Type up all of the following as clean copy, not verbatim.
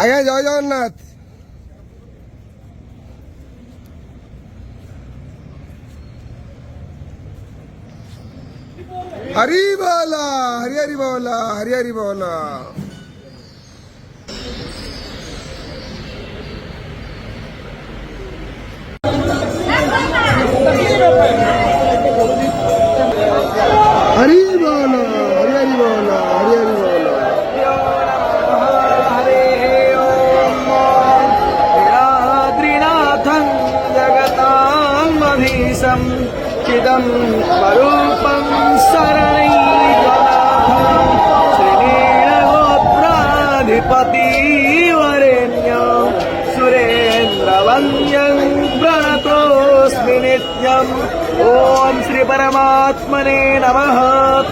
আগে জয় জগন্নাথ। हरी बोला, हरी हरी बोला, हरी हरी बोला। हरी बोला, हरी हरी बोला, हरी हरी बोला। त्रिनाथं जगतामधीशं चिदं स्वरूपं शरणैकनाथं श्रीनीलगोत्राधिपतिवरेण्यं सुरेन्द्रवन्द्यं प्रणतोऽस्मि नित्यम्। ओम श्री परमात्मने नमः।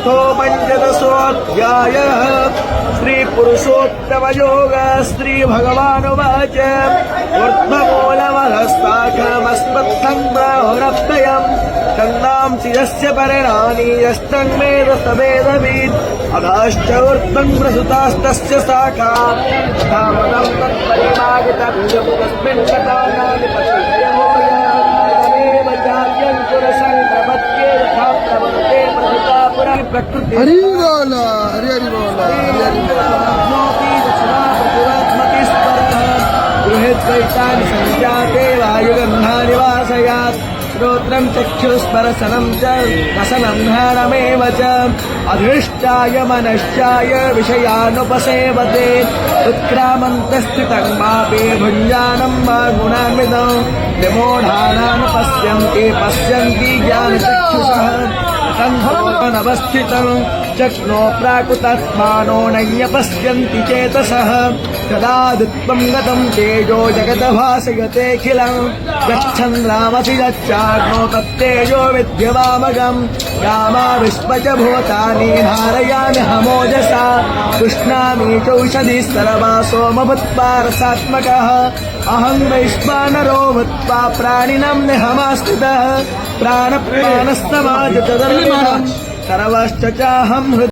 तो पंचदशोऽध्यायः श्री पुरुषोत्तम योग श्री भगवानुवाच ऊर्ध्वमूलमधस्ताखमस्मत्थं ब्रह्मणत्रयम् तन्नांसि यस्य परिणानि यस्तं वेद स वेदवित् अधश्च ऊर्ध्वं प्रसुतास्तस्य शाखा धामनं तत्परिमागितं तस्मिन् कथानानि पश्येयुः हरी बोला, हरी हरी बोला, हरी हरी बोला। गृहेद्वैतानि सञ्जाते वायुगन्धानि वासयात् श्रोत्रं चक्षुस्पर्शनं च रसनं ध्यानमेव च अधिष्ठाय मनश्चाय विषयानुपसेवते उत्क्रामन्तस्थितं मापे भुञ्जानं मा गुणान्वितं विमूढानानुपश्यन्ति पश्यन्ति ज्ञानचक्षुषः तन्धर्मनवस्थितं चक्नो प्राकृतस्थानो नैयपश्यन्ति चेतसः तदादित्वं गतं तेजो जगद्भासयतेऽखिलं गच्छन् रामसि यच्चाग्नो तत्तेजो विद्यवामगम् रामाविश्व च भूतानि धारयामि हमोजसा पुष्णामि चौषधिः सर्वा सोमभूत्वा रसात्मकः अहं वैश्वानरो भूत्वा प्राणिनां निहमास्थितः प्राणप्राणस्तमाज सर्वश्च चाहं